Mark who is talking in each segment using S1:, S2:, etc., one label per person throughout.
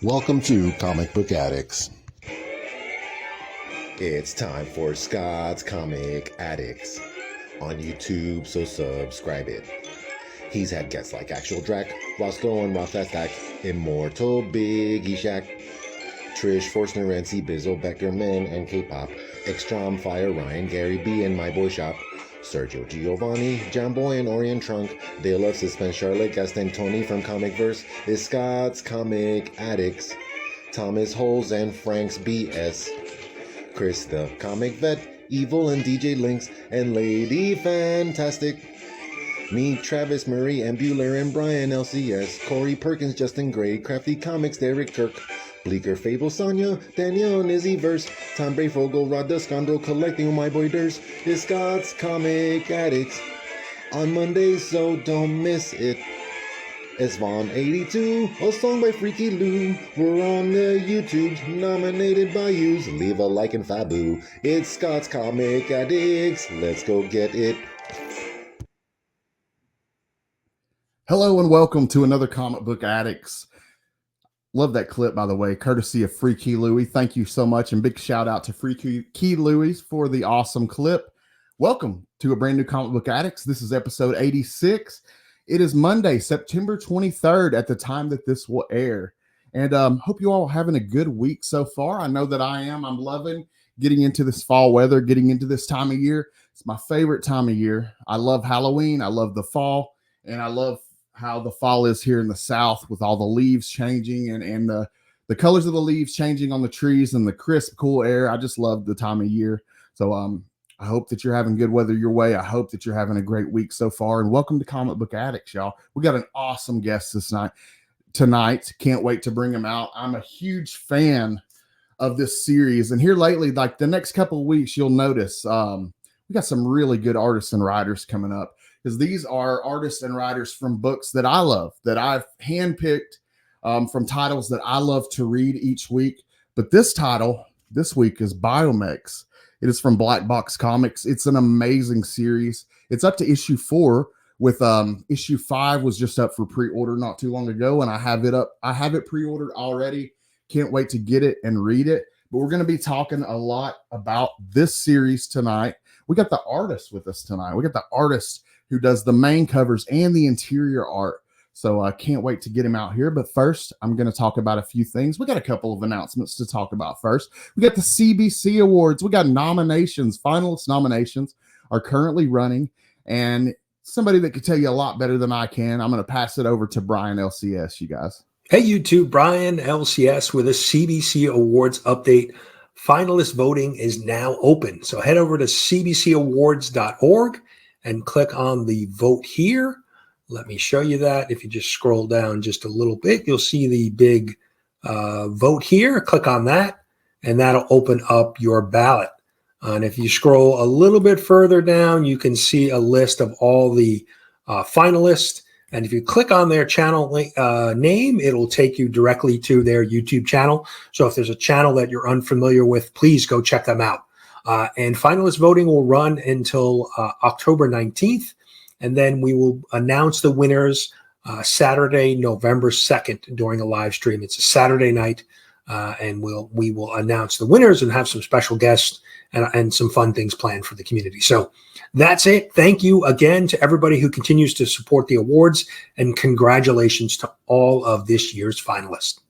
S1: Welcome to Comic Book Addicts.
S2: It's time for Scott's Comic Addicts on YouTube, so subscribe it. He's had guests like Actual Drac, Roscoe and Ross Stack, Immortal Big Eshak, Trish Forstner, Renzi, Bizzle, Beckerman, and K-Pop, Extrom, Fire, Ryan, Gary B, and My Boy Shop, Sergio Giovanni, Jamboy and Orient Trunk, Dale of Suspense, Charlotte, Gaston, Tony from Comicverse, is Scott's Comic Addicts, Thomas Holes and Frank's BS, Chris the Comic Vet, Evil and DJ Links, and Lady Fantastic. Me, Travis Murray, and Bueller and Brian LCS, Corey Perkins, Justin Gray, Crafty Comics, Derek Kirk, Bleaker, Fable, Sonia, Danielle, Nizzy Verse, Tom Brayfogle, Rod the Scoundrel, Collecting My Boy Durs, is Scott's Comic Addicts on Mondays, so don't miss it. It's Vaughn 82, a song by Freaky Lou. We're on the YouTube, nominated by yous. Leave a like and fabu. It's Scott's Comic Addicts. Let's go get it.
S1: Hello and welcome to another Comic Book Addicts. Love that clip, by the way, courtesy of Freaky Louie. Thank you so much, and big shout out to Freaky Louie for the awesome clip. Welcome to a brand new Comic Book Addicts. This is episode 86. It is Monday, September 23rd at the time that this will air. And hope you all are having a good week so far. I know that I am. I'm loving getting into this fall weather, getting into this time of year. It's my favorite time of year. I love Halloween. I love the fall. And I love how the fall is here in the South with all the leaves changing and the colors of the leaves changing on the trees and the crisp, cool air. I just love the time of year. So I hope that you're having good weather your way. I hope that you're having a great week so far. And welcome to Comic Book Addicts, y'all. We got an awesome guest tonight. Can't wait to bring him out. I'm a huge fan of this series. And here lately, like the next couple of weeks, you'll notice we got some really good artists and writers coming up, because these are artists and writers from books that I love, that I've handpicked from titles that I love to read each week. But this title this week is Mechs. It is from Blackbox Comics. It's an amazing series. It's up to issue 4, with issue 5 was just up for pre-order not too long ago, and I have it pre-ordered already. Can't wait to get it and read it. But we're going to be talking a lot about this series tonight. We got the artist with us tonight. We got the artist who does the main covers and the interior art. So I can't wait to get him out here. But first, I'm going to talk about a few things. We got a couple of announcements to talk about first. We got the CBC Awards. We got nominations. Finalist nominations are currently running. And somebody that could tell you a lot better than I can, I'm going to pass it over to Brian LCS, you guys.
S3: Hey, YouTube, Brian LCS with a CBC Awards update. Finalist voting is now open. So head over to cbcawards.org and click on the vote here. Let me show you that. If you just scroll down just a little bit, you'll see the big vote here. Click on that, and that'll open up your ballot. And if you scroll a little bit further down, you can see a list of all the finalists. And if you click on their channel name, it'll take you directly to their YouTube channel. So if there's a channel that you're unfamiliar with, please go check them out. And finalist voting will run until October 19th. And then we will announce the winners Saturday, November 2nd during a live stream. It's a Saturday night, and we will announce the winners and have some special guests and some fun things planned for the community. So that's it. Thank you again to everybody who continues to support the awards, and congratulations to all of this year's finalists.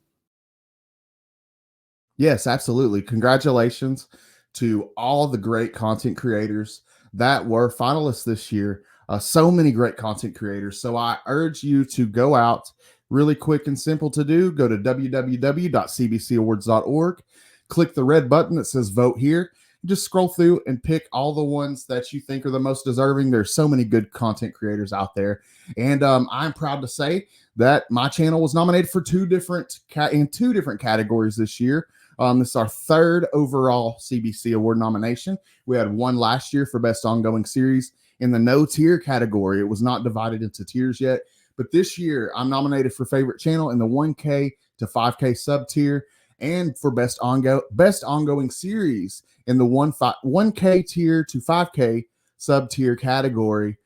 S1: Yes, absolutely. Congratulations to all the great content creators that were finalists this year. So many great content creators. So I urge you to go out, really quick and simple to do. Go to www.cbcawards.org, click the red button that says vote here. Just scroll through and pick all the ones that you think are the most deserving. There's so many good content creators out there. And I'm proud to say that my channel was nominated for two different categories this year. This is our third overall CBC Award nomination. We had one last year for Best Ongoing Series in the no tier category. It was not divided into tiers yet, but this year I'm nominated for Favorite Channel in the 1K to 5K sub tier, and for Best Ongoing Series in the 1K tier to 5K sub tier category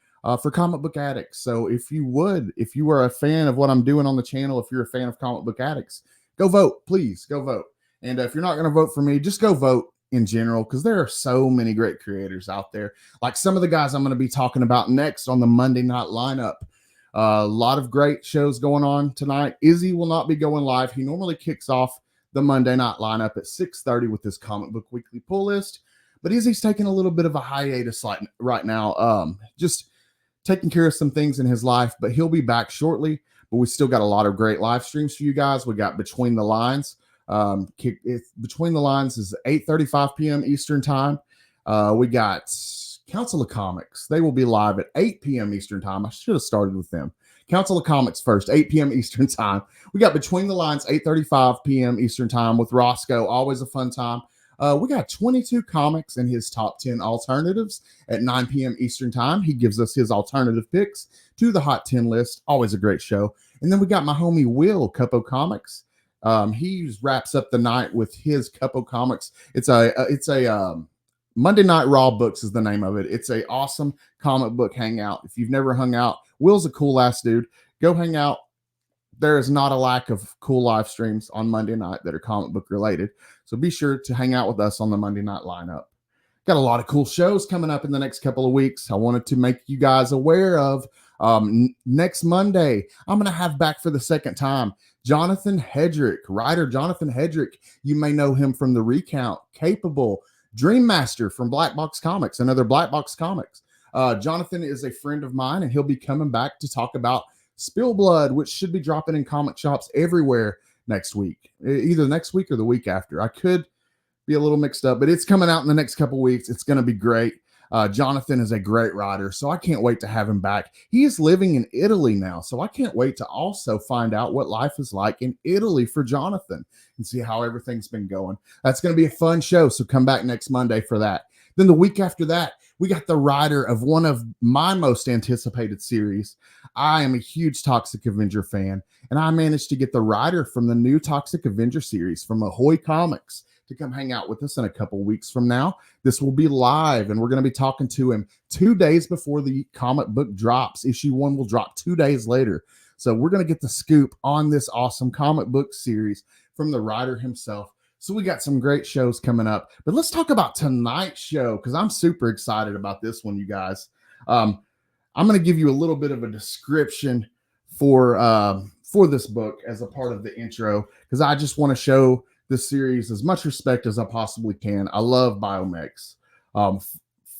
S1: for Comic Book Addicts. So if you are a fan of what I'm doing on the channel, if you're a fan of Comic Book Addicts, Go vote, please. Go vote. And if you're not going to vote for me, just go vote in general, because there are so many great creators out there. Like some of the guys I'm going to be talking about next on the Monday night lineup. A lot of great shows going on tonight. Izzy will not be going live. He normally kicks off the Monday night lineup at 6:30 with his comic book weekly pull list. But Izzy's taking a little bit of a hiatus right now. Just taking care of some things in his life, but he'll be back shortly. But we still got a lot of great live streams for you guys. We got Between the Lines. Between the Lines is 8:35 p.m. Eastern time. We got Council of Comics. They will be live at 8 p.m. Eastern time. I should have started with them. Council of Comics first, 8 p.m. Eastern time. We got Between the Lines, 8:35 p.m. Eastern time with Roscoe. Always a fun time. We got 22 comics in his top 10 alternatives at 9 p.m. Eastern time. He gives us his alternative picks to the Hot 10 list. Always a great show. And then we got my homie Will, Cupo Comics. He wraps up the night with his Cupo Comics. It's a Monday Night Raw Books is the name of it. It's a awesome comic book hangout. If you've never hung out, Will's a cool ass dude. Go hang out. There is not a lack of cool live streams on Monday night that are comic book related. So be sure to hang out with us on the Monday night lineup. Got a lot of cool shows coming up in the next couple of weeks. I wanted to make you guys aware of next Monday. I'm going to have back for the second time Jonathan Hedrick, writer Jonathan Hedrick. You may know him from The Recount, Capable, Dream Master from Blackbox Comics, another Blackbox Comics. Jonathan is a friend of mine, and he'll be coming back to talk about Spill Blood, which should be dropping in comic shops everywhere next week, either next week or the week after. I could be a little mixed up, but it's coming out in the next couple weeks. It's going to be great. Jonathan is a great writer, so I can't wait to have him back. He is living in Italy now, so I can't wait to also find out what life is like in Italy for Jonathan and see how everything's been going. That's going to be a fun show, so come back next Monday for that. Then the week after that, we got the writer of one of my most anticipated series. I am a huge Toxic Avenger fan, and I managed to get the writer from the new Toxic Avenger series from Ahoy Comics to come hang out with us in a couple weeks from now. This will be live, and we're going to be talking to him 2 days before the comic book drops. Issue 1 will drop 2 days later. So we're going to get the scoop on this awesome comic book series from the writer himself. So we got some great shows coming up, but let's talk about tonight's show, because I'm super excited about this one, you guys. I'm going to give you a little bit of a description for this book as a part of the intro, because I just want to show this series as much respect as I possibly can. I love Biomechs.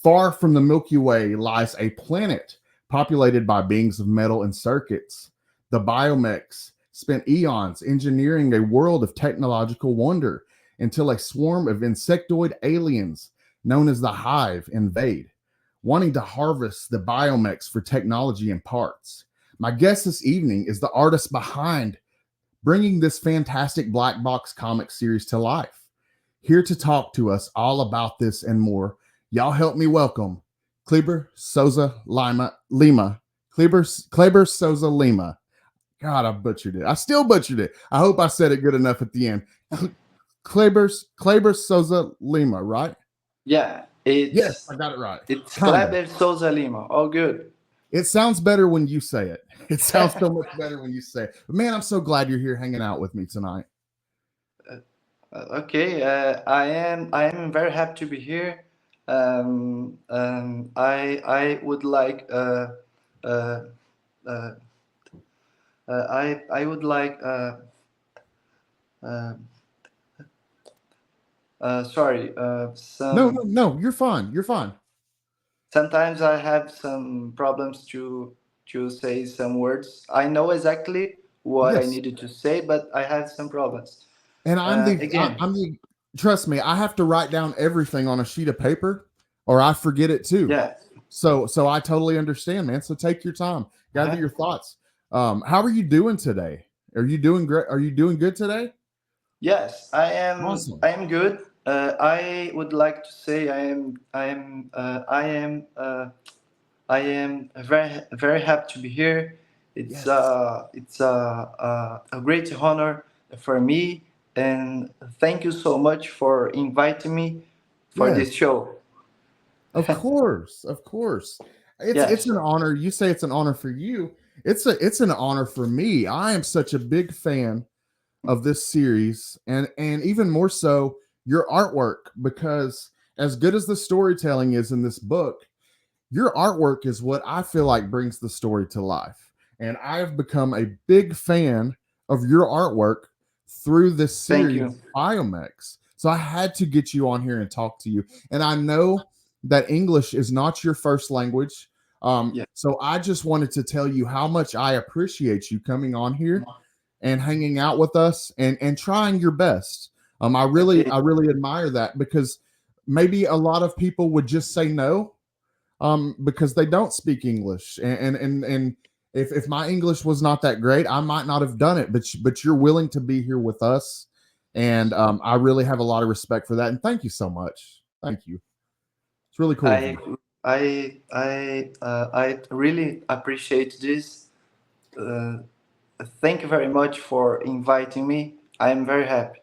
S1: Far from the Milky Way lies a planet populated by beings of metal and circuits. The Biomechs spent eons engineering a world of technological wonder until a swarm of insectoid aliens known as the Hive invade, wanting to harvest the Biomechs for technology and parts. My guest this evening is the artist behind bringing this fantastic Black Box comic series to life. Here to talk to us all about this and more, y'all help me welcome Cleber Souza Lima. Cleber Souza Lima. God, I butchered it. I still butchered it. I hope I said it good enough at the end. Cleber Souza Lima, right?
S4: Yeah,
S1: Yes, I got it right.
S4: it's
S1: Kinda.
S4: Cleber Souza Lima. All good.
S1: It sounds better when you say it. It sounds so much better when you say it. But man, I'm so glad you're here hanging out with me tonight.
S4: Okay, I am very happy to be here. I would like uh, uh, I would like sorry
S1: No, you're fine. You're fine.
S4: sometimes I have some problems to say some words. I know exactly what I
S1: Yes.
S4: needed to say, but I have some problems.
S1: And
S4: Again,
S1: trust me, I have to write down everything on a sheet of paper or I forget it too.
S4: yeah.
S1: So I totally understand, man. So take your time, gather
S4: Uh-huh.
S1: your thoughts. How are you doing today? Are you doing great? Are you doing good today?
S4: Yes, I am.
S1: Awesome.
S4: I am good. I would like to say I am very happy to be here. It's
S1: Yes.
S4: a great honor for me, and thank you so much for inviting me for this
S1: Yes.
S4: show.
S1: Of course. Of course. It's
S4: Yes.
S1: an honor. You say it's an honor for you. It's an honor for me. I am such a big fan of this series, and even more so your artwork, because as good as the storytelling is in this book, your artwork is what I feel like brings the story to life. And I've become a big fan of your artwork through this
S4: Thank
S1: series,
S4: you.
S1: Biomex. So I had to get you on here and talk to you. And I know that English is not your first language.
S4: Yeah.
S1: So I just wanted to tell you how much I appreciate you coming on here and hanging out with us and trying your best.
S4: Okay.
S1: I really admire that, because maybe a lot of people would just say no, because they don't speak English. And if my English was not that great, I might not have done it. But you're willing to be here with us, and I really have a lot of respect for that. And thank you so much. Thank you. It's really cool of
S4: I
S1: you.
S4: I really appreciate this. Uh, Thank you very much for inviting me. I am very happy.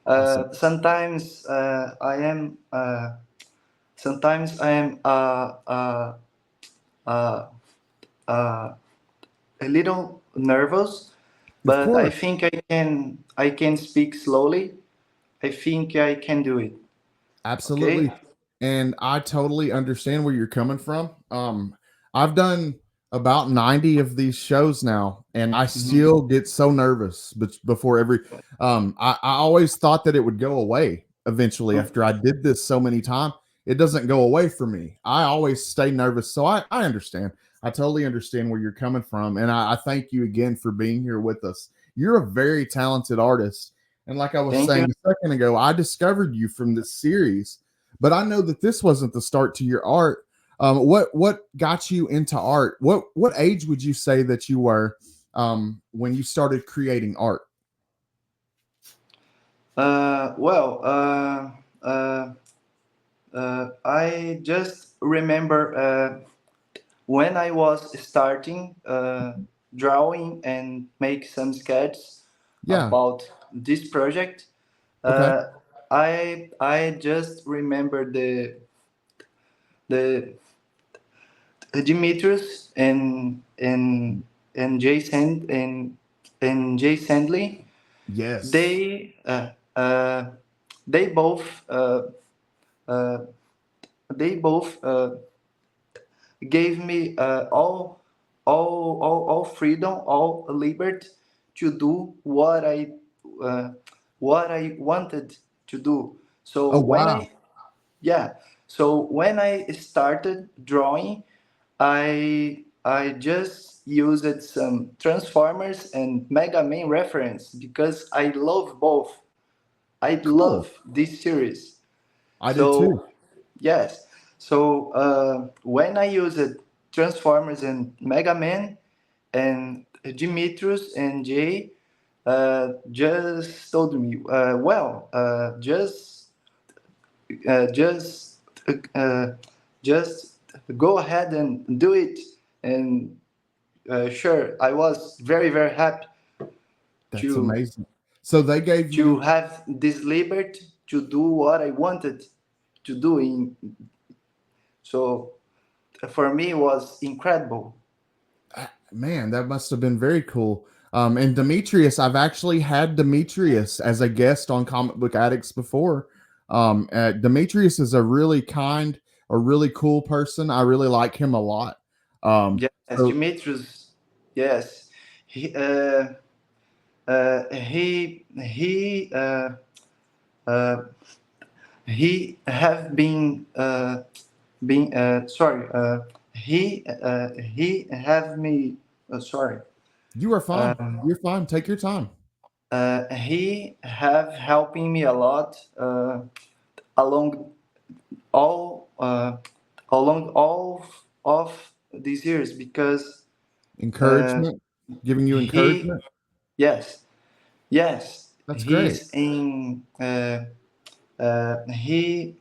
S1: Awesome.
S4: Sometimes I am uh, uh, a little nervous,
S1: Of
S4: but I
S1: course.
S4: think I can speak slowly. I think I can do it.
S1: Absolutely.
S4: Okay.
S1: And I totally understand where you're coming from. I've done about 90 of these shows now, and I
S4: Mhm.
S1: still get so nervous before every I always thought that it would go away eventually after I did this so many times. It doesn't go away for me. I always stay nervous. So I understand. I totally understand where you're coming from. And I thank you again for being here with us. You're a very talented artist. And like I was
S4: Thank you.
S1: saying a second ago, I discovered you from this series, but I know that this wasn't the start to your art. What got you into art? What age would you say that you were when you started creating art?
S4: Well, I just remember when I was starting drawing and make some sketches
S1: Yeah.
S4: about this project.
S1: Okay.
S4: Uh, I just remember the Demetrius and Jason and Jay Sandley.
S1: Yes.
S4: They uh, uh, they both uh, uh, they both gave me all freedom, all liberty to do uh, what I wanted to do. So
S1: Oh
S4: when
S1: wow.
S4: I yeah, so when I started drawing, I just used some Transformers and Mega Man reference because I love both. I
S1: Cool.
S4: love this series.
S1: I do too.
S4: So yes. So when I used Transformers and Mega Man, and Demetrius and Jay just told me, just uh, just go ahead and do it. And sure, I was very happy
S1: That's
S4: to
S1: amazing. So they gave
S4: to
S1: you
S4: have this liberty to do what I wanted to do. So for me, it was incredible.
S1: man, that must have been very cool. And Demetrius, I've actually had Demetrius as a guest on Comic Book Addicts before. Demetrius is a really kind, a really cool person. I really like him a lot.
S4: Yes,
S1: So
S4: Demetrius. Yes, he uh, he have been sorry. He have me sorry.
S1: you are fine.
S4: Um,
S1: You're fine. Take your time.
S4: he have helping me a lot along all along all of these years because uh,
S1: Encouragement, giving you
S4: he
S1: encouragement.
S4: yes, yes,
S1: That's great.
S4: he's in he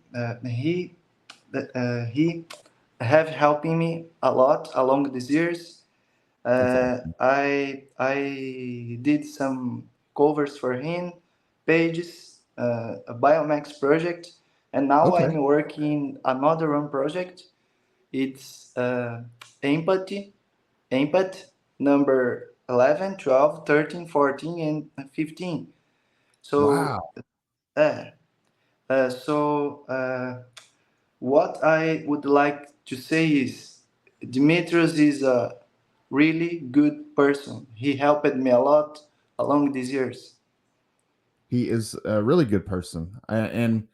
S4: have helping me a lot along these years.
S1: That's awesome.
S4: I did some covers for him, pages, a Biomex project, and now
S1: Okay.
S4: I'm working another one project. It's empathy, empath number 11, 12, 13, 14, and 15. So,
S1: Wow.
S4: uh, so what I would like to say is Demetrius is a really good person. He helped me a lot along these years.
S1: He is a really good person, and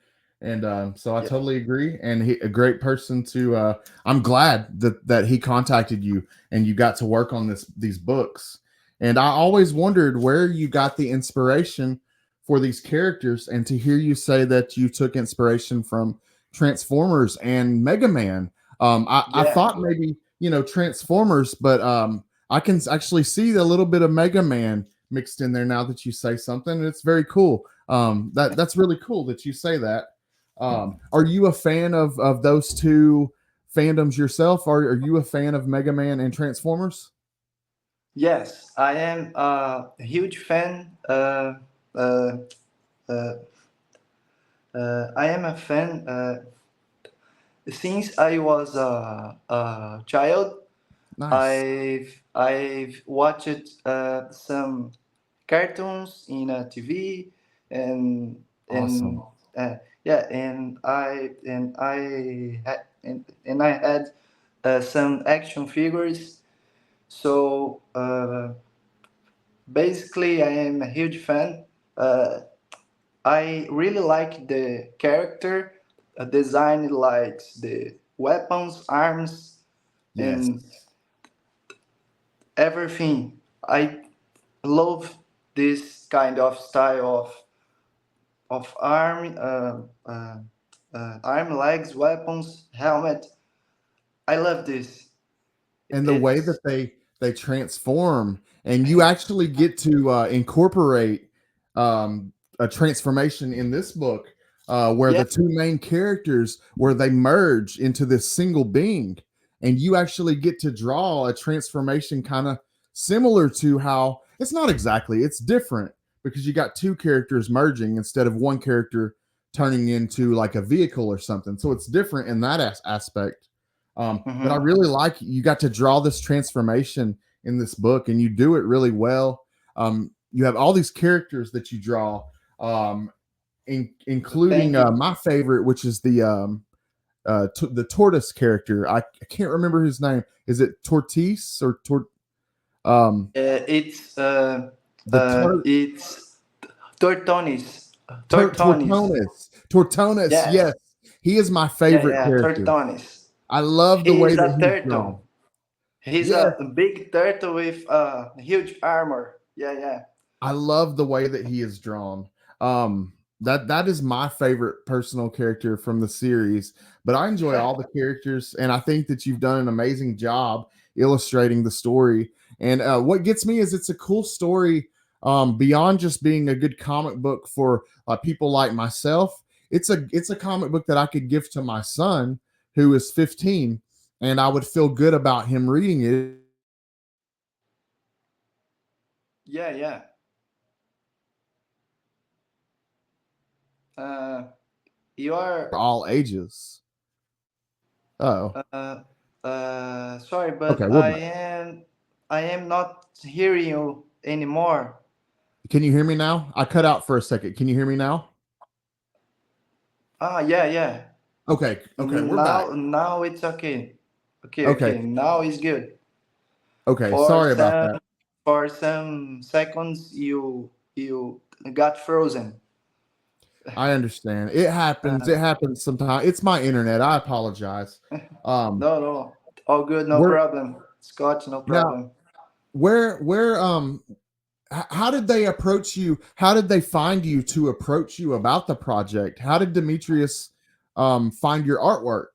S1: so I
S4: Yeah,
S1: totally agree. And a great person to. I'm glad that he contacted you and you got to work on these books. And I always wondered where you got the inspiration for these characters, and to hear you say that you took inspiration from Transformers and Mega Man. I
S4: yeah,
S1: thought maybe Transformers, but I can actually see a little bit of Mega Man mixed in there now that you say something. And it's very cool. That's really cool that you say that. Are you a fan of those two fandoms yourself? Are you a fan of Mega Man and Transformers?
S4: yes. I am a huge fan. Uh, uh, I am a fan since I was a child.
S1: Nice.
S4: I've watched some cartoons in a TV, and
S1: Awesome.
S4: yeah, and I had some action figures. So basically, I am a huge fan. Uh, I really like the character design, like the weapons, arms,
S1: Yes.
S4: and everything. I love this kind of style of arm, legs, weapons, helmet. I love this.
S1: And the way
S4: It's
S1: that they transform, and you actually get to incorporate a transformation in this book, where
S4: yeah,
S1: the two main characters, where they merge into this single being, and you actually get to draw a transformation kind of similar to how it's not exactly, it's different because you got two characters merging instead of one character turning into like a vehicle or something, so it's different in that aspect. But I
S4: mhm.
S1: really like you got to draw this transformation in this book, and you do it really well. You have all these characters that you draw, including
S4: Thank you.
S1: my favorite, which is the tortoise character. I can't remember his name. Is it Tortis or um,
S4: It's
S1: the tor-
S4: it's Tortonis. Tortonis.
S1: Tortonus? Yes,
S4: Yes.
S1: he is my
S4: Yeah,
S1: favorite
S4: yeah,
S1: character.
S4: Tortonis.
S1: I love the
S4: He
S1: way
S4: is
S1: that
S4: a
S1: he's drawn.
S4: turtle. He's
S1: Yes,
S4: a big turtle with huge armor. Yeah, yeah.
S1: I love the way that he is drawn. That is my favorite personal character from the series. But I enjoy all the characters, and I think that you've done an amazing job illustrating the story. And what gets me is it's a cool story. Beyond just being a good comic book for people like myself, it's a comic book that I could give to my son who is 15, and I would feel good about him reading it.
S4: Yeah, yeah. Uh, you
S1: For
S4: are
S1: all ages. Oh,
S4: uh, sorry,
S1: okay,
S4: but
S1: we're
S4: I
S1: back.
S4: am I am not hearing you anymore.
S1: Can you hear me now? I cut out for a second. Can you hear me now?
S4: Ah, yeah, yeah.
S1: Okay, okay, we're back.
S4: Now it's okay. Okay,
S1: Okay,
S4: okay. Now it's good.
S1: okay.
S4: For
S1: Sorry about
S4: some
S1: that.
S4: for some seconds, you got frozen.
S1: I understand. It happens.
S4: Uh,
S1: It happens sometimes. It's my internet. I apologize. Um,
S4: no, no, all good, no
S1: where
S4: problem. Scott, no
S1: now?
S4: problem.
S1: How did they approach you? How did they find you to approach you about the project? How did Demetrius find your artwork?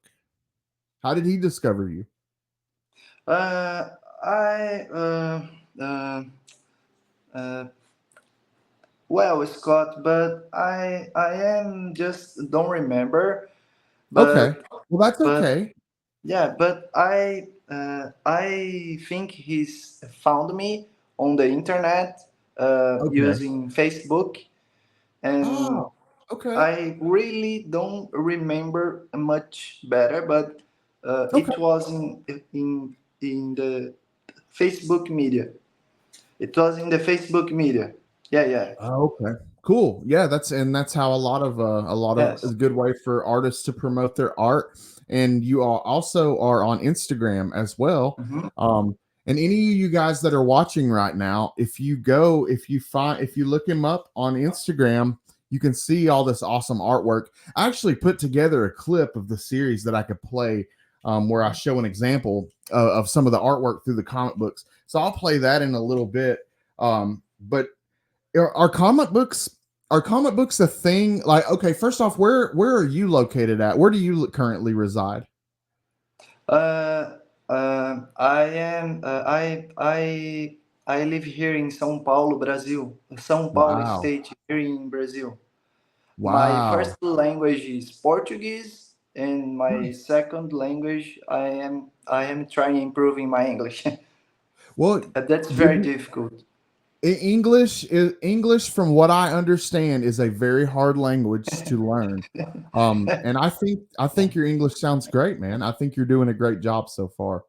S1: How did he discover you?
S4: Uh, I uh, uh, well, Scott, but I am just don't remember.
S1: Okay.
S4: But
S1: Well, that's
S4: but
S1: okay.
S4: yeah, but I think he's found me on the internet
S1: Okay.
S4: using Facebook, and
S1: Oh, okay.
S4: I really don't remember much better, but
S1: Okay.
S4: it was in the Facebook media. It was in the Facebook media. Yeah, yeah.
S1: Oh, okay. Cool. Yeah, that's how a lot of is
S4: Yes.
S1: a good way for artists to promote their art. And you all also are on Instagram as well.
S4: Mhm.
S1: And any of you guys that are watching right now, if you look him up on Instagram, you can see all this awesome artwork. I actually put together a clip of the series that I could play, where I show an example of some of the artwork through the comic books. So I'll play that in a little bit. But are comic books a thing? Like, okay, first off, where are you located at? Where do you currently reside?
S4: Uh, I am. I live here in São Paulo, Brazil. São Paulo
S1: Wow.
S4: state here in Brazil. My
S1: Wow.
S4: first language is Portuguese, and my
S1: Nice.
S4: second language I am trying improving my English.
S1: Well,
S4: That's
S1: would
S4: very
S1: you,
S4: difficult.
S1: English, from what I understand, is a very hard language to learn. And I think your English sounds great, man. I think you're doing a great job so far.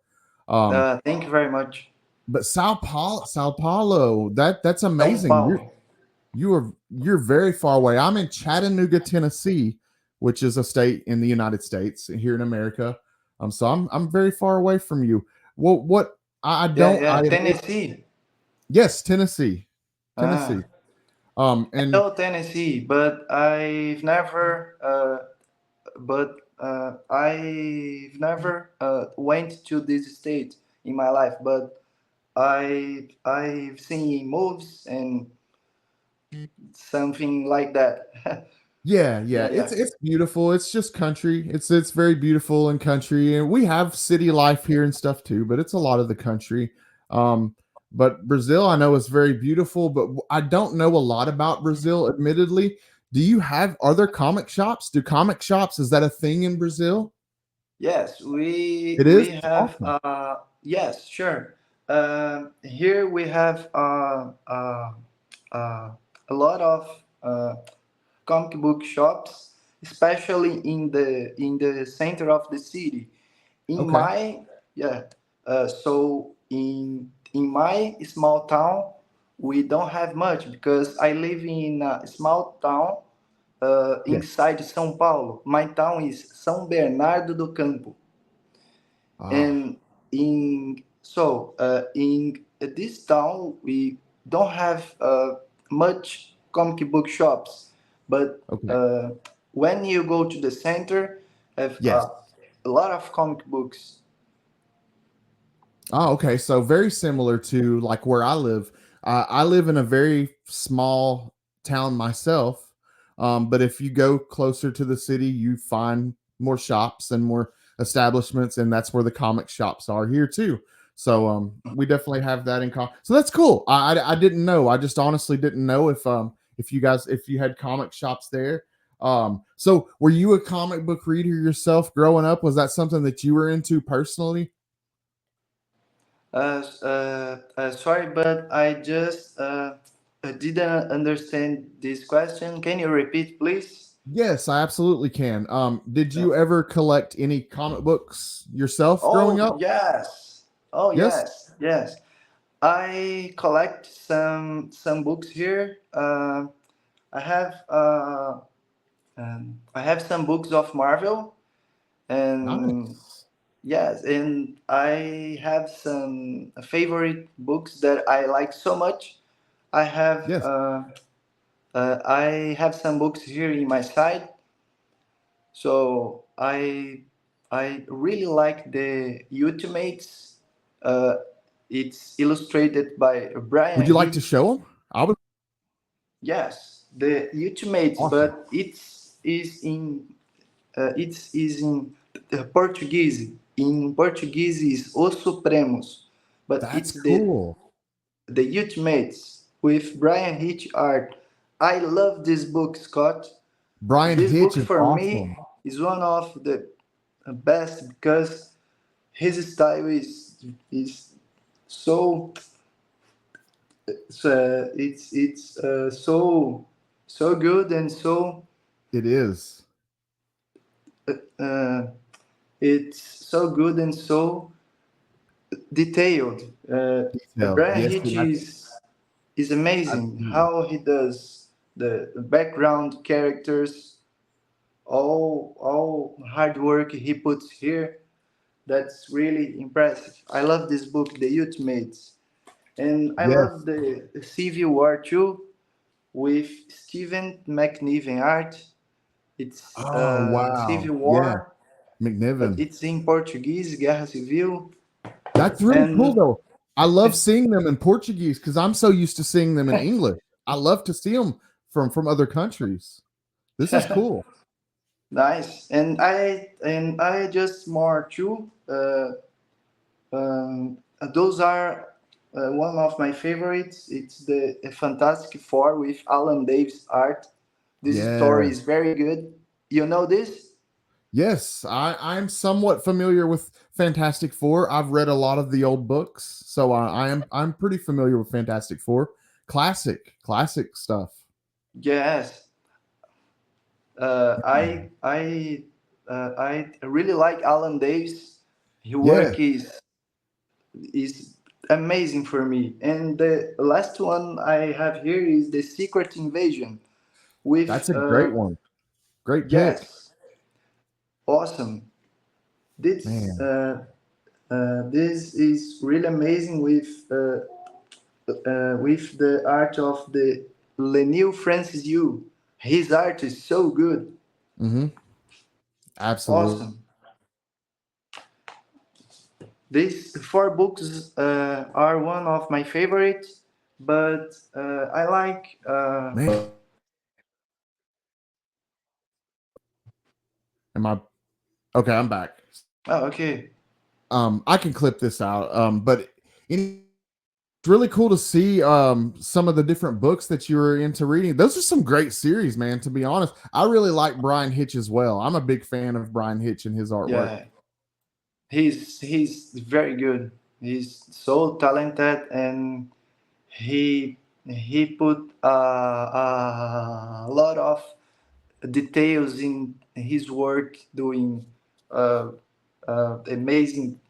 S1: Um,
S4: Thank you very much.
S1: but Sao Paulo, that's
S4: São
S1: amazing.
S4: Paulo.
S1: You're very far away. I'm in Chattanooga, Tennessee, which is a state in the United States here in America. So I'm very far away from you. Well, what I
S4: Yeah,
S1: don't
S4: yeah.
S1: I admit,
S4: Tennessee.
S1: yes, Tennessee,
S4: Ah,
S1: Tennessee. And
S4: no, Tennessee, but I've never went to this state in my life. But I've seen movies and something like that.
S1: yeah, yeah,
S4: Yeah, yeah.
S1: it's beautiful. It's just country. It's very beautiful and country, and we have city life here and stuff too. But it's a lot of the country. Um, but Brazil, I know is very beautiful, but I don't know a lot about Brazil. Admittedly, do you have are there comic shops? Do comic shops is that a thing in Brazil?
S4: Yes,
S1: It
S4: we
S1: is
S4: have.
S1: awesome.
S4: Yes, sure. Here we have a lot of comic book shops, especially in the center of the city. In
S1: Okay.
S4: my yeah, so in my small town, we don't have much because I live in a small town
S1: Yeah.
S4: inside São Paulo. My town is São Bernardo do Campo,
S1: Ah.
S4: and in this town we don't have much comic book shops, but
S1: Okay.
S4: uh, when you go to the center, have
S1: Yes.
S4: a lot of comic books.
S1: Oh, okay. So very similar to like where I live. I live in a very small town myself. But if you go closer to the city, you find more shops and more establishments, and that's where the comic shops are here too. So we definitely have that in common. So that's cool. I didn't know. I just honestly didn't know if you guys if you had comic shops there. So were you a comic book reader yourself growing up? Was that something that you were into personally?
S4: Sorry, but I just didn't understand this question. Can you repeat, please?
S1: Yes, I absolutely can. Did
S4: Yeah.
S1: you ever collect any comic books yourself growing
S4: Oh
S1: up?
S4: yes. Oh
S1: Yes.
S4: yes. Yes. I collect some books here. I have I have some books of Marvel, and
S1: Nice.
S4: yes, and I have some favorite books that I like so much. I have
S1: Yes.
S4: I have some books here in my side, so I really like the Ultimates. Uh, it's illustrated by
S1: Would
S4: Brian
S1: you like to
S4: Hitch.
S1: show them? I would.
S4: Yes, the Ultimates,
S1: Awesome.
S4: but it's in Portuguese. In Portuguese is Os Supremos, but
S1: That's
S4: it's the
S1: cool.
S4: the Ultimates with Brian Hitch art. I love this book, Scott.
S1: Brian
S4: This
S1: Hitch
S4: book
S1: is
S4: for me
S1: awesome.
S4: is one of the best because his style is so so good and
S1: It is.
S4: uh, it's so good and so detailed.
S1: Detailed.
S4: Brian
S1: Yes,
S4: Hitch
S1: that's
S4: is. It's amazing
S1: Absolutely.
S4: how he does the background characters, all hard work he puts here. That's really impressive. I love this book, The Ultimates, and I love
S1: Yes.
S4: the Civil War too with Stephen McNiven art. It's
S1: Oh, wow.
S4: Civil
S1: Yeah.
S4: War, but
S1: McNiven.
S4: it's in Portuguese, Guerra Civil,
S1: That's really cool
S4: and
S1: though. I love seeing them in Portuguese because I'm so used to seeing them in English. I love to see them from other countries. This is cool.
S4: nice. And I just more too. Those are one of my favorites. It's the Fantastic Four with Alan Davis art. This story is
S1: Yes.
S4: very good. You know this?
S1: Yes, I'm somewhat familiar with Fantastic Four. I've read a lot of the old books, so I'm pretty familiar with Fantastic Four. Classic stuff.
S4: Yes. Uh,
S1: Yeah.
S4: I I I really like Alan Davis. His
S1: Yeah,
S4: work is amazing for me. And the last one I have here is The Secret Invasion with
S1: that's a great one. Great pick,
S4: yes, awesome. This
S1: man.
S4: this is really amazing with the art of the Lenil Francis Yu. His art is so good,
S1: Hmm. Absolutely.
S4: awesome. These four books are one of my favorites, but I like.
S1: Man, am I okay? I'm back.
S4: Oh, okay.
S1: I can clip this out. But it's really cool to see some of the different books that you were into reading. Those are some great series, man. To be honest, I really like Brian Hitch as well. I'm a big fan of Brian Hitch and his artwork.
S4: Yeah, he's very good. He's so talented, and he put a lot of details in his work, doing uh, amazing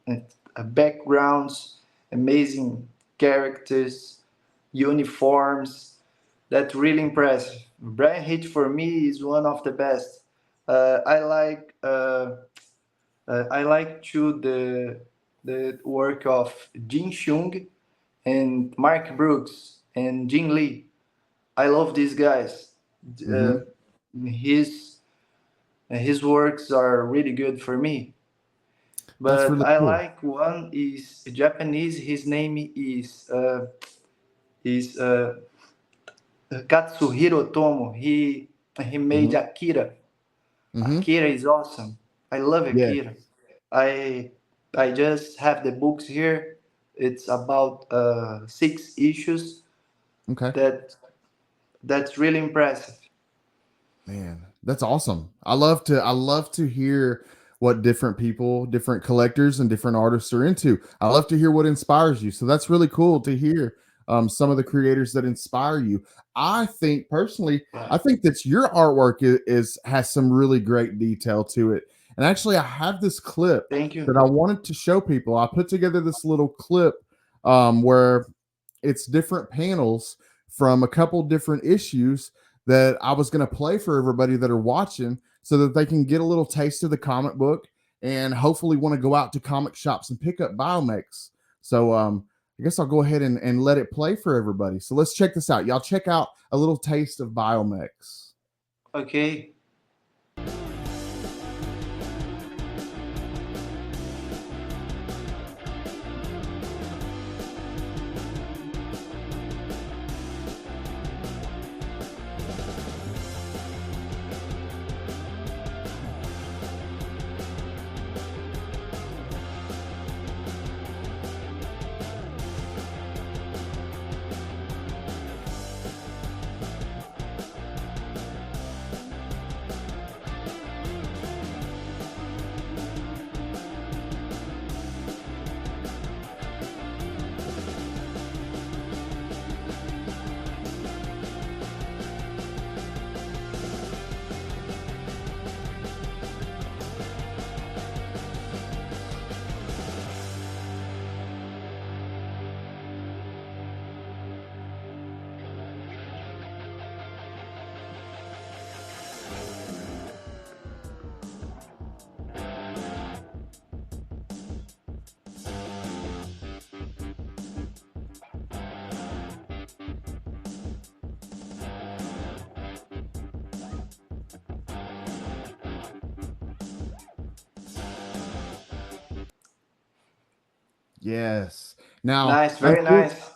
S4: backgrounds, amazing characters, uniforms. That's really impressive. Brian Hitch for me is one of the best. I like too the work of Jin Chung and Mark Brooks and Jin Lee. I love these guys. Uh,
S1: Hmm.
S4: his his works are really good for me.
S1: That's
S4: But
S1: really
S4: I
S1: cool.
S4: like one is Japanese. His name is Katsuhiro Tomo. He made
S1: Hmm.
S4: Akira.
S1: Hmm.
S4: Akira is awesome. I love
S1: Yeah.
S4: Akira. I I just have the books here. It's about 6 issues.
S1: Okay.
S4: That that's really impressive.
S1: Man, that's awesome. I love to hear what different people, different collectors and different artists are into. I love to hear what inspires you. So that's really cool to hear some of the creators that inspire you. I think personally,
S4: Yeah.
S1: I think that your artwork is has some really great detail to it. And actually, I have this clip
S4: Thank
S1: that
S4: you.
S1: I wanted to show people. I put together this little clip where it's different panels from a couple different issues that I was going to play for everybody that are watching so that they can get a little taste of the comic book and hopefully want to go out to comic shops and pick up Biomechs. So I guess I'll go ahead and let it play for everybody. So let's check this out. Y'all check out a little taste of Biomechs.
S4: Okay.
S1: Yes. Now,
S4: Nice, very nice.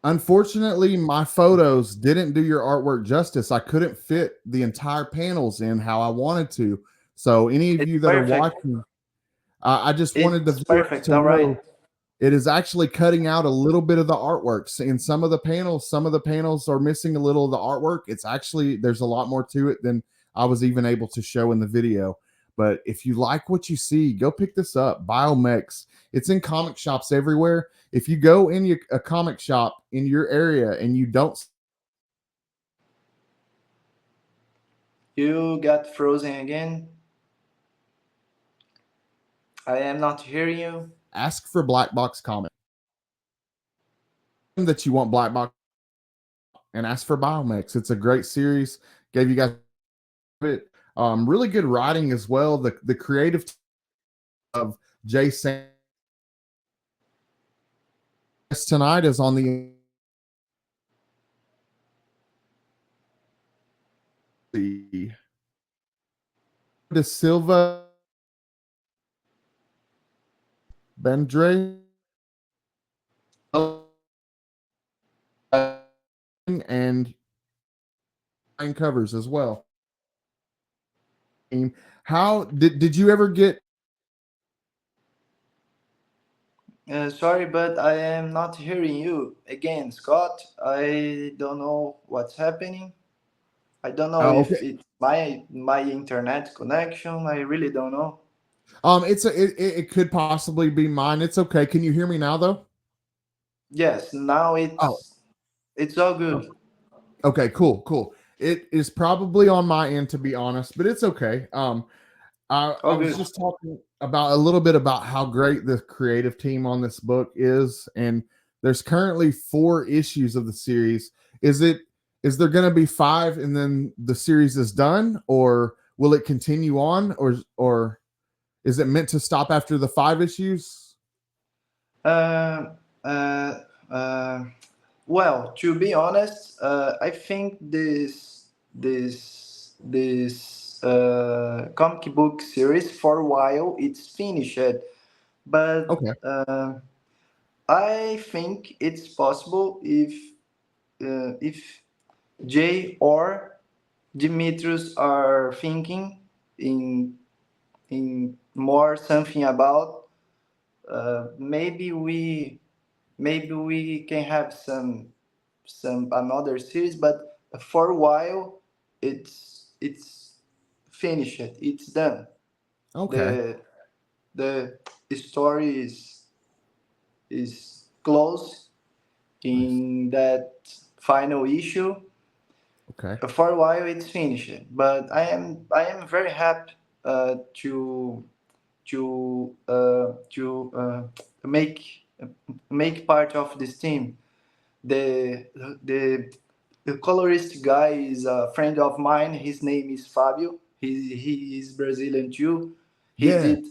S1: unfortunately, my photos didn't do your artwork justice. I couldn't fit the entire panels in how I wanted to. So, any of
S4: It's
S1: you that are
S4: perfect.
S1: watching, I just wanted the
S4: It's
S1: viewers
S4: perfect.
S1: to
S4: All right.
S1: know it is actually cutting out a little bit of the artwork. In some of the panels are missing a little of the artwork. It's actually, there's a lot more to it than I was even able to show in the video. But if you like what you see, go pick this up. Mechs. It's in comic shops everywhere. If you go in a comic shop in your area and you don't,
S4: You got frozen again. I am not hearing you.
S1: ask for Blackbox Comics. That you want Blackbox and ask for Mechs. It's a great series. Gave you guys it. Really good writing as well. The creative of Jason tonight is on the De Silva Bendre and covers as well. How did you ever get?
S4: Sorry, but I am not hearing you again, Scott. I don't know what's happening. I don't know
S1: Oh,
S4: if
S1: okay.
S4: it's my internet connection. I really don't know.
S1: It could possibly be mine. It's okay. Can you hear me now though?
S4: Yes, now
S1: Oh,
S4: it's all good.
S1: okay. Cool. It is probably on my end to be honest, but it's okay. I
S4: All
S1: was
S4: good.
S1: just talking about a little bit about how great the creative team on this book is, and there's currently 4 issues of the series. Is it is there going to be 5 and then the series is done, or will it continue on, or is it meant to stop after the 5 issues?
S4: Uh, uh, uh, well, to be honest, I think this comic book series for a while it's finished, but
S1: Okay,
S4: I think it's possible if Jay or Demetrius are thinking in more something about maybe we can have some another series, but for a while it's finished, it's done.
S1: okay,
S4: The the story is closed
S1: nice.
S4: in that final issue.
S1: Okay,
S4: For a while it's finished, but I am very happy to make part of this team. the the the colorist guy is a friend of mine. His name is Fabio. He is Brazilian too. He
S1: yeah,
S4: did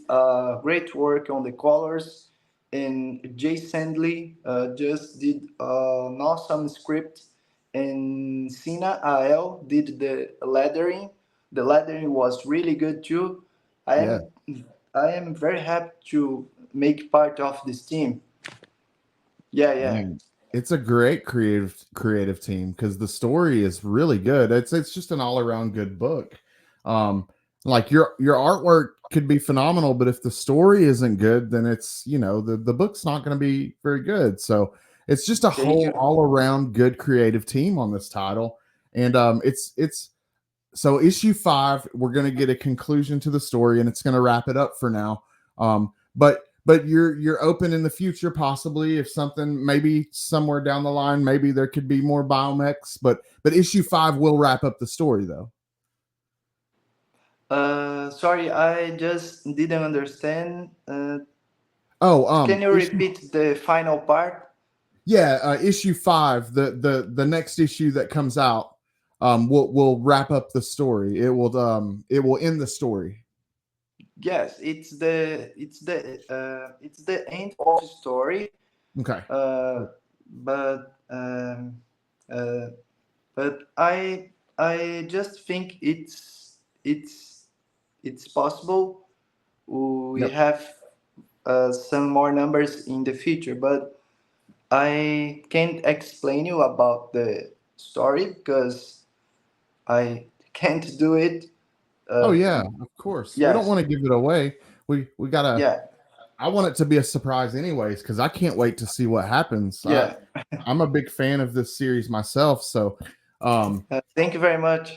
S4: great work on the colors. And Jay Sandley just did an awesome script. And Sina Al did the lettering. The lettering was really good too. I
S1: yeah.
S4: am I am very happy to make part of this team. Yeah, yeah.
S1: Man, it's a great creative team because the story is really good. It's just an all around good book. Like your artwork could be phenomenal, but if the story isn't good, then it's the book's not going to be very good. So it's just a
S4: Thank
S1: whole
S4: you.
S1: all around good creative team on this title, and it's so issue 5 we're going to get a conclusion to the story and it's going to wrap it up for now. But you're open in the future possibly if something maybe somewhere down the line maybe there could be more biomechs, but issue 5 will wrap up the story though.
S4: Sorry, I just didn't understand.
S1: Oh,
S4: Can you
S1: issue
S4: repeat the final part?
S1: yeah, issue 5, the next issue that comes out will wrap up the story. It will end the story.
S4: Yes, it's the end of the story.
S1: Okay.
S4: Uh, but um, uh, but I just think it's possible. We
S1: Yep.
S4: have some more numbers in the future, but I can't explain you about the story because I can't do it.
S1: Oh
S4: Uh,
S1: yeah, of course. We don't
S4: yes,
S1: want to give it away. We gotta.
S4: yeah,
S1: I want it to be a surprise, anyways, because I can't wait to see what happens.
S4: yeah.
S1: I'm a big fan of this series myself, so
S4: Thank you very much.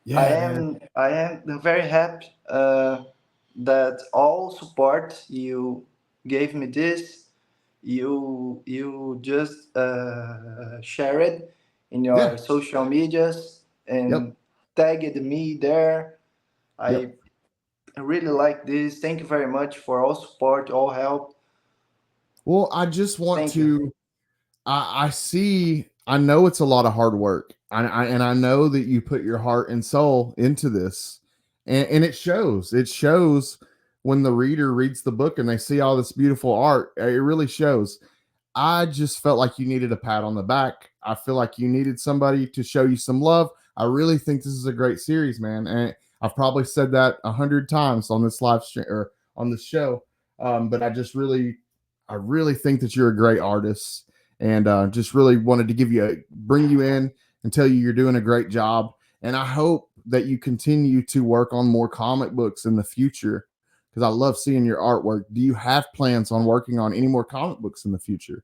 S1: yeah, man.
S4: I am very happy that all support you gave me this. You just share it in
S1: Yeah,
S4: your social medias
S1: yep,
S4: and tagged me there.
S1: yep.
S4: I really like this. Thank you very much for all support, all help.
S1: Well, I just want
S4: Thank you.
S1: to. I see. I know it's a lot of hard work, and I know that you put your heart and soul into this, and it shows. It shows when the reader reads the book and they see all this beautiful art. It really shows. I just felt like you needed a pat on the back. I feel like you needed somebody to show you some love. I really think this is a great series, man. And I've probably said that 100 times on this live stream or on this show. But I really think that you're a great artist, and just really wanted to bring you in and tell you you're doing a great job. And I hope that you continue to work on more comic books in the future because I love seeing your artwork. Do you have plans on working on any more comic books in the future?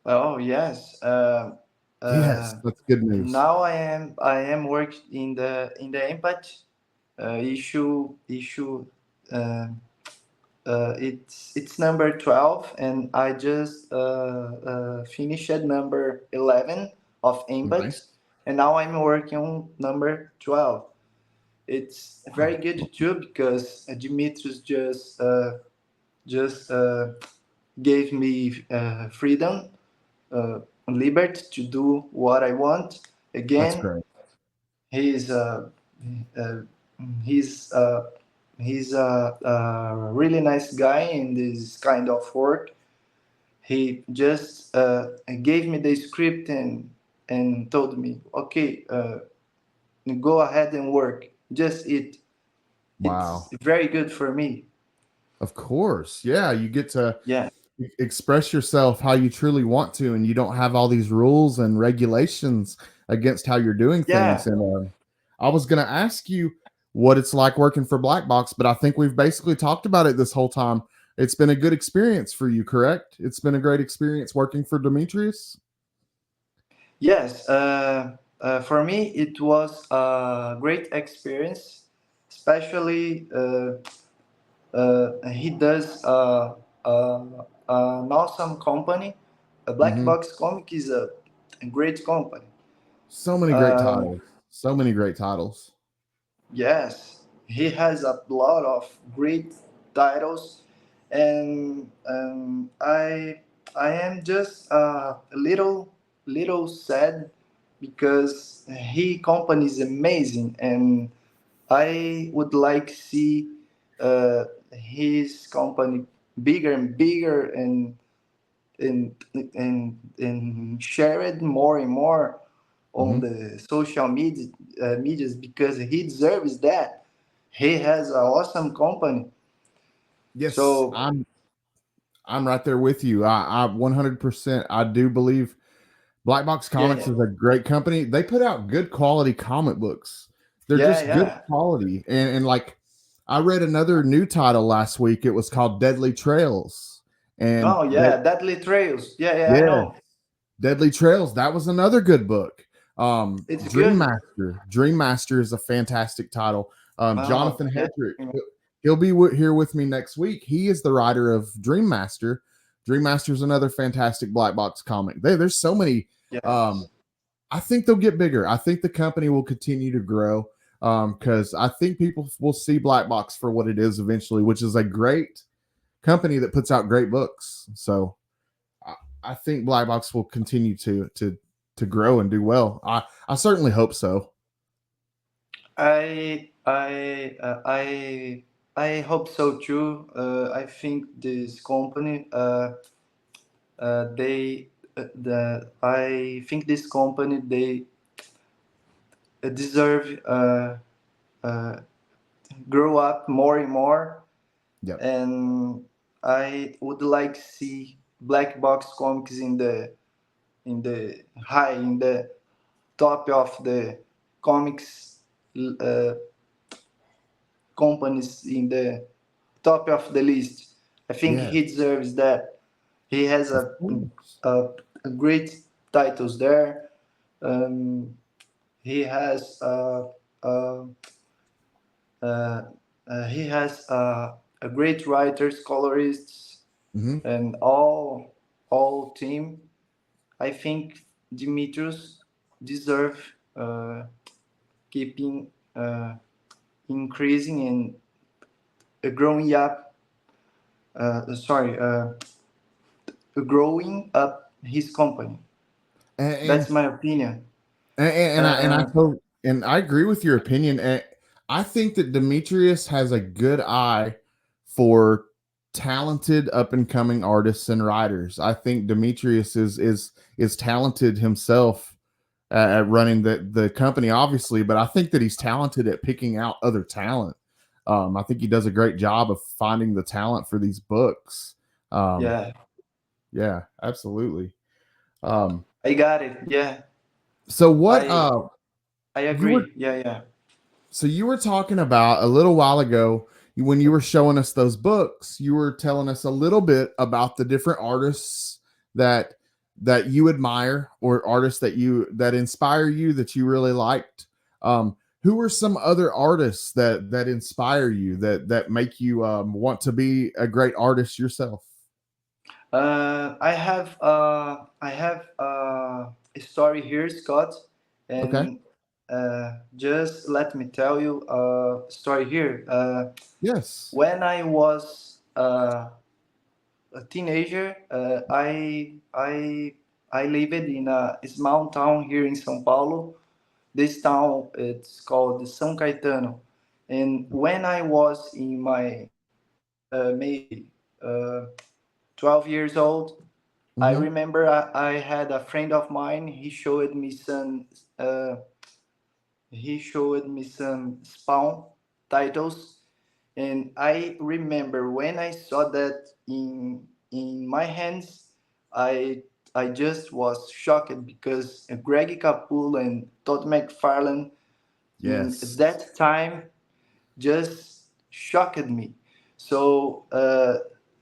S4: Oh yes.
S1: Yes, that's good news.
S4: Now I am working in the impact issue. Uh, it's number 12, and I just finished number 11 of
S1: Nice.
S4: impact, and now I'm working on number 12. It's very
S1: Wow.
S4: good too because Dimitris just gave me freedom, liberty to do what I want.
S1: That's
S4: Again,
S1: great.
S4: he's uh, he's uh, he's a really nice guy in this kind of work. He just gave me the script and told me, okay, go ahead and work. Just it. It's
S1: Wow.
S4: very good for me.
S1: Of course. Yeah, you get to
S4: Yeah,
S1: express yourself how you truly want to, and you don't have all these rules and regulations against how you're doing things.
S4: yeah.
S1: And I was going to ask you what it's like working for Blackbox, but I think we've basically talked about it this whole time. It's been a good experience for you, correct? It's been a great experience working for Demetrius.
S4: Yes, for me it was a great experience, especially he does an awesome company. A Black
S1: Hmm.
S4: Box Comic is a great company.
S1: So many great
S4: Uh,
S1: titles. So many great titles.
S4: yes, he has a lot of great titles, and I am just a little sad because he company is amazing, and I would like to see his company bigger and bigger and share it more and more on
S1: Hmm.
S4: the social medias because he deserves that. He has an awesome company.
S1: Yes,
S4: So
S1: I'm right there with you. I 100%. I do believe Black Box
S4: yeah,
S1: Comics
S4: yeah,
S1: is a great company. They put out good quality comic books. They're
S4: yeah,
S1: just good
S4: yeah.
S1: quality. And like I read another new title last week. It was called Deadly Trails. And
S4: Oh
S1: that
S4: yeah, Deadly Trails. Yeah, yeah, I
S1: yeah,
S4: know.
S1: Deadly Trails. That was another good book.
S4: It's
S1: Dream
S4: good.
S1: Master. Dream Master is a fantastic title.
S4: Oh
S1: Jonathan
S4: yeah.
S1: Hedrick. He'll be here with me next week. He is the writer of Dream Master. Dream Master is another fantastic Black Box comic. There's so many.
S4: Yes.
S1: Um, I think they'll get bigger. I think the company will continue to grow because I think people will see Black Box for what it is eventually, which is a great company that puts out great books. So I, I think Black Box will continue to grow and do well. I certainly hope so.
S4: I I uh, I I hope so too. I think this company they I think this company they deserve uh, grow up more and more
S1: Yep.
S4: and I would like to see Blackbox Comics in the high in the top of the comics uh, companies in the top of the list. I think
S1: Yeah.
S4: he deserves that. He has
S1: Of course.
S4: a great titles there. Um, he has uh, he has a great writers, colorists,
S1: Hmm.
S4: and all team. I think Dimitrios deserve keeping increasing and growing up. Sorry, growing up his company.
S1: And
S4: That's my opinion.
S1: I
S4: Uh,
S1: and I agree with your opinion. And I think that Demetrius has a good eye for talented up and coming artists and writers. I think Demetrius is talented himself at running the company, obviously, but I think that he's talented at picking out other talent. I think he does a great job of finding the talent for these books. Um,
S4: yeah,
S1: yeah, absolutely. Um,
S4: I got it. Yeah,
S1: so what
S4: I I
S1: you were
S4: agree. Yeah, yeah.
S1: so you were talking about a little while ago when you were showing us those books, you were telling us a little bit about the different artists that you admire or artists that inspire you that you really liked. Who are some other artists that inspire you that make you want to be a great artist yourself?
S4: I have a story here, Scott,
S1: Okay.
S4: and just let me tell you a story here.
S1: Yes.
S4: When I was a teenager, I lived in a small town here in Sao Paulo. This town it's called São Caetano, and when I was in my maybe 12 years old, I
S1: Mm-hmm.
S4: remember I had a friend of mine. Uh, he showed me some Spawn titles, and I remember when I saw that in my hands, I I just was shocked because Greg Capullo and Todd McFarlane in
S1: Yes.
S4: that time just shocked me. So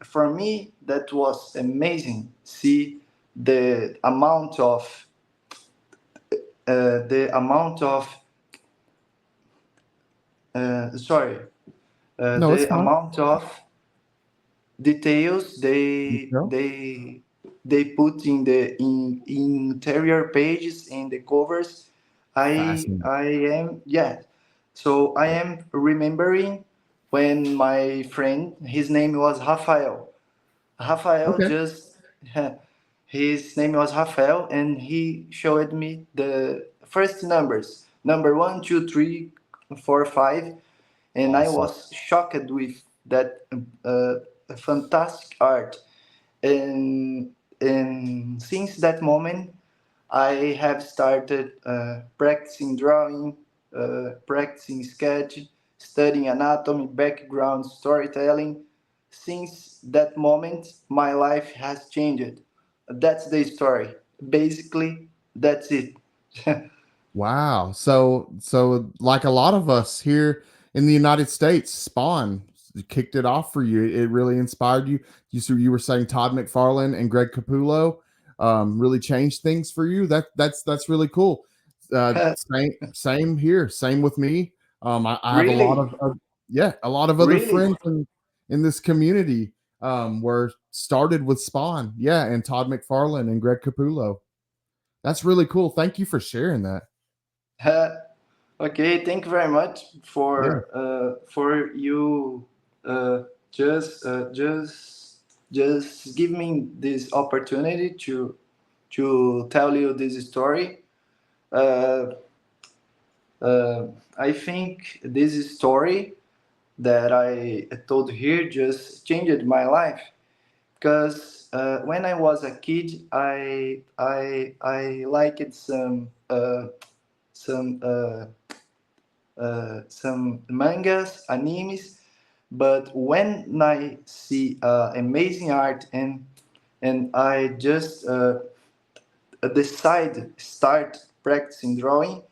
S4: for me, that was amazing. See the amount of the amount of sorry
S1: No, it's
S4: the
S1: fine.
S4: amount of details
S1: You know?
S4: they put in the interior pages and the covers.
S1: Fascinating.
S4: I am yeah. So I am remembering when my friend, his name was Rafael. Rafael
S1: Okay.
S4: just his name was Rafael, and he showed me the first numbers, number 1, 2, 3, 4, 5, and I
S1: Awesome.
S4: was shocked with that fantastic art. And since that moment, I have started practicing drawing, practicing sketch, studying anatomy, background storytelling. Since that moment, my life has changed. That's the story. Basically, that's it.
S1: Wow. So like a lot of us here in the United States, Spawn kicked it off for you. It really inspired you. You were saying Todd McFarlane and Greg Capullo really changed things for you. That's really cool. Same here. Same with me. I have a lot
S4: Really,
S1: of yeah, a lot of other
S4: really.
S1: friends in this community were started with Spawn. Yeah, and Todd McFarlane and Greg Capullo. That's really cool. Thank you for sharing that.
S4: Okay, thank you very much
S1: Yeah.
S4: for you uh, just uh, just just give me this opportunity to tell you this story. Uh, I think this story that I told here just changed my life because when I was a kid, I liked some some mangas, animes, But when I see amazing art and I just decide start practicing drawing,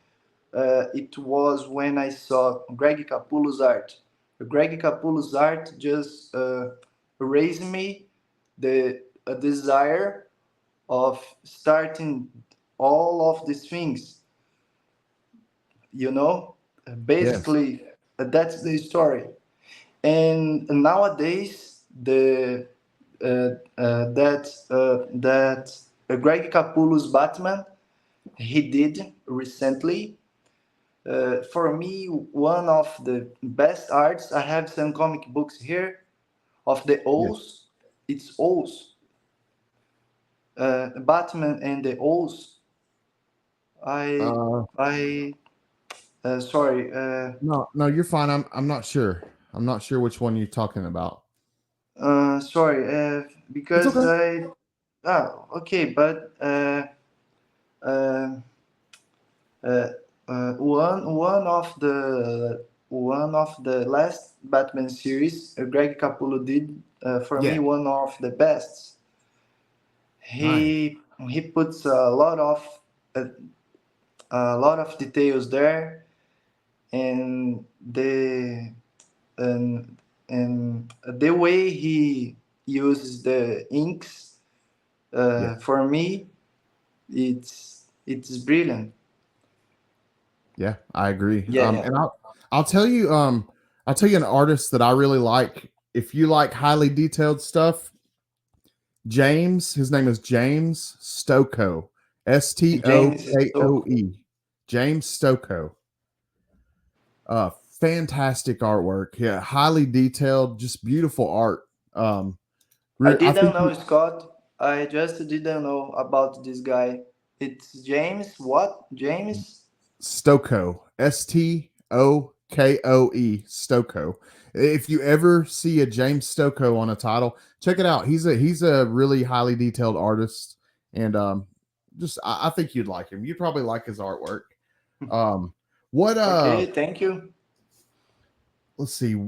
S4: it was when I saw Greg Capullo's art. Greg Capullo's art just raised me the a desire of starting all of these things. You know,
S1: Yes.
S4: basically that's the story. And nowadays, the that Greg Capullo's Batman he did recently. For me, one of the best arts. I have some comic books here of the
S1: Yes.
S4: O's. It's O's. Batman and the O's. I
S1: Uh,
S4: I sorry.
S1: no, no, you're fine. I'm not sure. I'm not sure which one you're talking about.
S4: Sorry.
S1: It's
S4: Because
S1: okay.
S4: I okay, but uh, uh, one of the last Batman series, Greg Capullo did for me
S1: Yeah.
S4: one of the best.
S1: Nice.
S4: He puts a, a lot of details there, and and the way he uses the inks
S1: Yeah.
S4: for me it's brilliant.
S1: Yeah, I agree.
S4: Yeah, yeah.
S1: And I'll tell you, I'll tell you an artist that I really like. If you like highly detailed stuff, James, his name is James Stoko,
S4: James Stokoe.
S1: Stokoe. James Stoko. Uh, Fantastic artwork. Yeah, highly detailed, just beautiful art.
S4: I
S1: I
S4: didn't
S1: think
S4: know, Scott. I just didn't know about this guy. It's James. What? James?
S1: Stoko, Stokoe, Stoko. If you ever see a James Stoko on a title, check it out. He's a really highly detailed artist, and just I think you'd like him. You'd probably like his artwork. Um, what
S4: Okay, thank you.
S1: let's see. I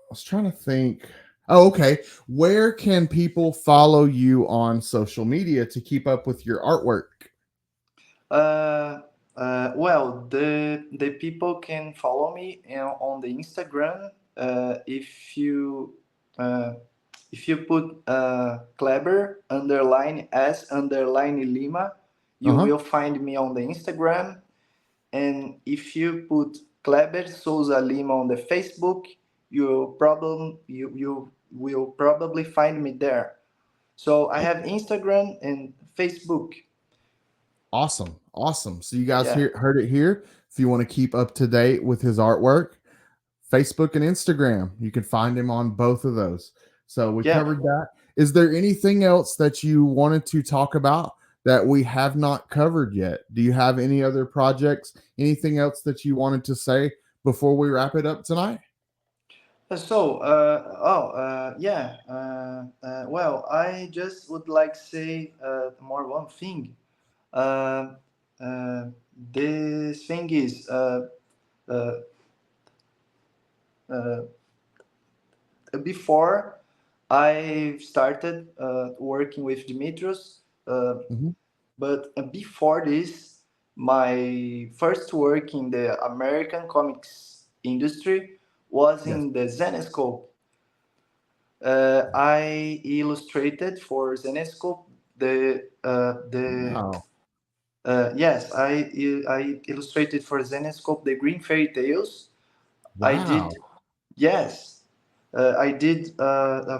S1: was trying to think. Oh, okay. Where can people follow you on social media to keep up with your artwork?
S4: Uh, well, the people can follow me on the Instagram. Uh, if you put Cleber underline S underline Lima,
S1: Uh
S4: you
S1: huh.
S4: will find me on the Instagram. And if you put Cleber Souza Lima on the Facebook, you will probably find me there. So I have Instagram and Facebook.
S1: Awesome. Awesome. So you guys
S4: Yeah,
S1: heard it here. If you want to keep up to date with his artwork, Facebook and Instagram, you can find him on both of those. So we
S4: yeah.
S1: covered that. Is there anything else that you wanted to talk about that we have not covered yet? Do you have any other projects? Anything else that you wanted to say before we wrap it up tonight?
S4: Yeah. Well, I just would like to say more one thing. Uh, uh, this thing is uh, uh, before I started working with Dimitrios,
S1: Mhm.
S4: but before this, my first work in the American comics industry was
S1: Yes.
S4: in the Zenescope. I illustrated for Zenescope the
S1: Wow.
S4: yes I illustrated for Zenescope the Green Fairy Tales. I did
S1: Wow.
S4: yes I did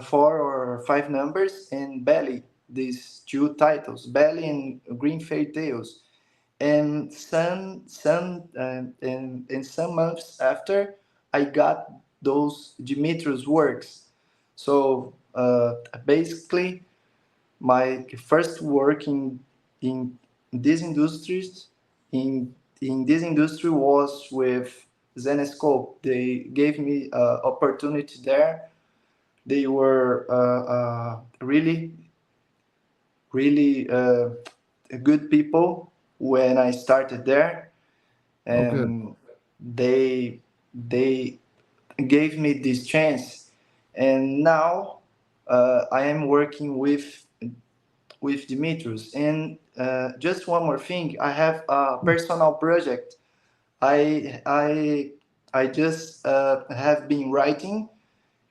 S4: 4 or 5 numbers and Belly, these two titles, Belly and Green Fairy Tales. And some months after I got those Dimitrios works. So basically, my first work in these industries in in this industry was with Zenescope. They gave me opportunity there. They were really good people when I started there,
S1: Oh, good.
S4: and they they gave me this chance, and now I am working with Dimitrios. And just one more thing, I have a personal project. I just have been writing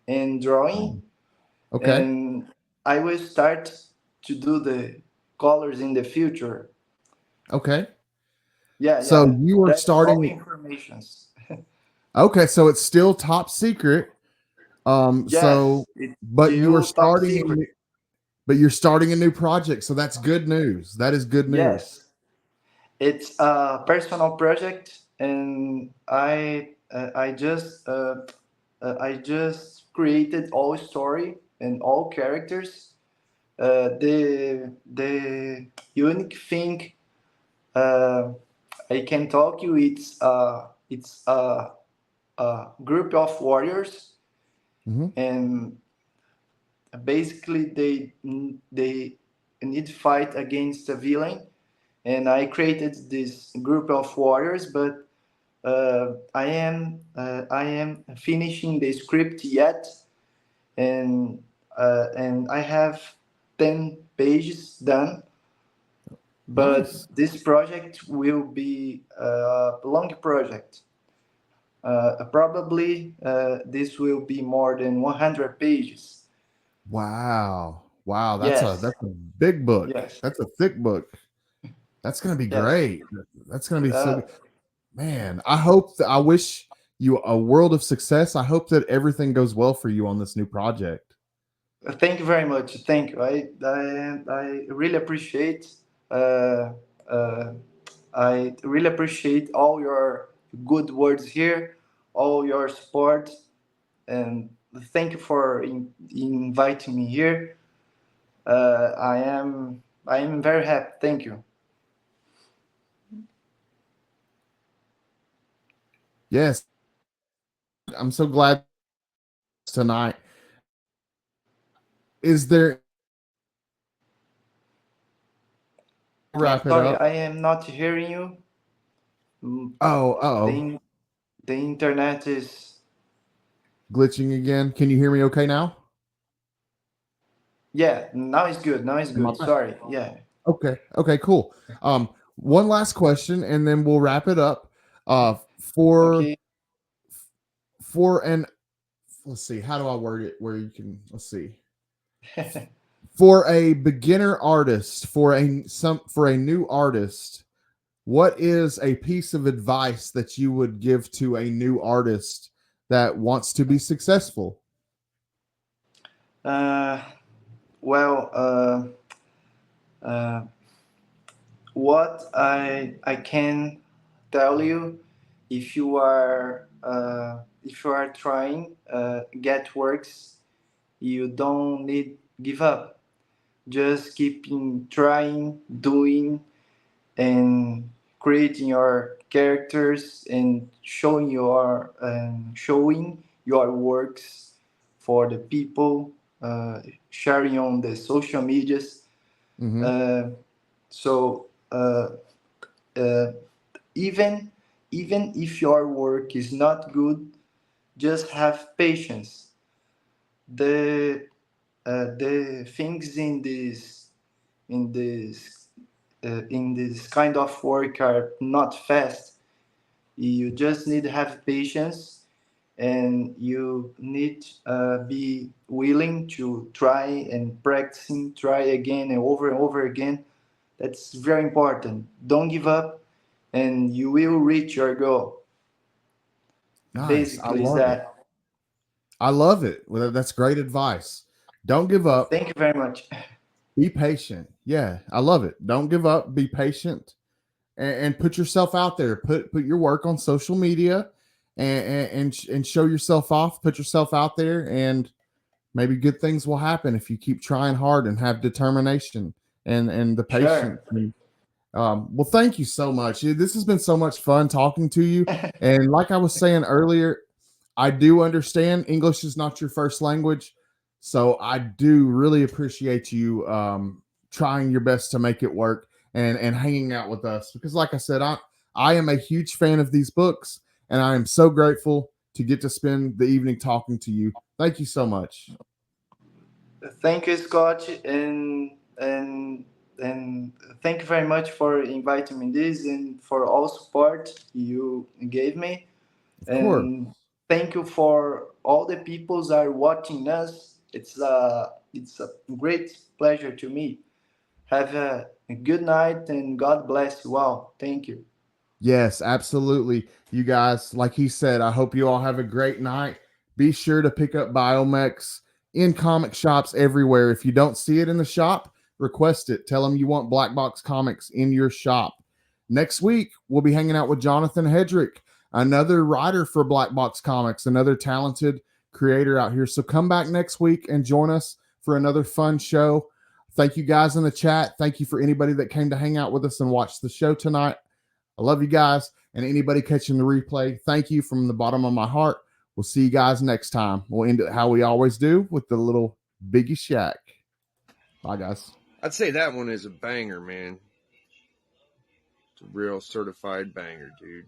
S4: and drawing,
S1: Okay.
S4: and I will start to do the colors in the future.
S1: Okay.
S4: Yeah,
S1: So
S4: yeah.
S1: you are
S4: That's all
S1: starting.
S4: informations.
S1: Okay, so it's still top secret. So
S4: Yes, it's
S1: but you are
S4: still top
S1: starting
S4: secret.
S1: but you're starting a new project, so that's good news. That is good news.
S4: Yes, it's a personal project, and I just created all story and all characters. The unique thing uh, I can talk you, it's a group of warriors,
S1: Hmm.
S4: and basically they need to fight against a villain, and I created this group of warriors, but I am finishing the script yet, and I have 10 pages done. But
S1: Nice.
S4: this project will be a long project. Probably this will be more than 100 pages.
S1: Wow. Wow,
S4: Yes,
S1: that's a big book.
S4: yes,
S1: That's a thick book. That's gonna be
S4: yes.
S1: great. That's gonna be so
S4: Uh,
S1: good. Man, I hope that I wish you a world of success. I hope that everything goes well for you on this new project.
S4: Thank you very much. Thank you. I really appreciate. Uh, uh, I really appreciate all your good words here, all your support, and thank you for inviting me here. I am very happy. Thank you.
S1: Yes, I'm so glad tonight. Is there wrap it
S4: Sorry,
S1: up?
S4: I am not hearing you. Mm,
S1: Oh,
S4: The the internet is,
S1: glitching again. Can you hear me okay now?
S4: yeah. Now it's good. Now it's
S1: Am I
S4: good.
S1: back?
S4: Sorry. Yeah.
S1: Okay. Okay, cool. One last question and then we'll wrap it up. Uh for
S4: Okay.
S1: an let's see, how do I word it where you can let's see. For a beginner artist, for a new artist, what is a piece of advice that you would give to a new artist that wants to be successful?
S4: uh, well, uh, what I can tell you, if you are trying get works, you don't need give up. Just keeping trying, doing, and creating your characters and showing your works for the people, uh, sharing on the social medias.
S1: Mm-hmm.
S4: Uh, so uh, even even if your work is not good, just have patience. The things in this in this kind of work are not fast. You just need to have patience, and you need be willing to try and practicing, try again and over again. That's very important. Don't give up, and you will reach your goal.
S1: Nice. I
S4: Basically, is
S1: love it.
S4: that.
S1: I love it. Well, that's great advice. Don't give up.
S4: Thank you very much.
S1: Be patient. Yeah, I love it. Don't give up. Be patient and put yourself out there. Put your work on social media and show yourself off. Put yourself out there, and maybe good things will happen if you keep trying hard and have determination and the patience.
S4: Sure.
S1: Well, thank you so much. This has been so much fun talking to you. And like I was saying earlier, I do understand English is not your first language. So I do really appreciate you trying your best to make it work and hanging out with us because, like I said, I am a huge fan of these books and I am so grateful to get to spend the evening talking to you. Thank you so much.
S4: Thank you, Scott, and thank you very much for inviting me this and for all support you gave me.
S1: Of course.
S4: And thank you for all the peoples are watching us. It's a great pleasure to me. Have a good night and God bless you all. Thank you.
S1: Yes, absolutely. You guys, like he said, I hope you all have a great night. Be sure to pick up Biomechs in comic shops everywhere. If you don't see it in the shop, request it. Tell them you want Blackbox Comics in your shop. Next week, we'll be hanging out with Jonathan Hedrick, another writer for Blackbox Comics, another talented creator out here. So come back next week and join us for another fun show. Thank you guys in the chat. Thank you for anybody that came to hang out with us and watch the show tonight. I love you guys, and anybody catching the replay, thank you from the bottom of my heart. We'll see you guys next time. We'll end it how we always do with the little Biggie Shack. Bye, guys.
S5: I'd say that one is a banger, man. It's a real certified banger, dude.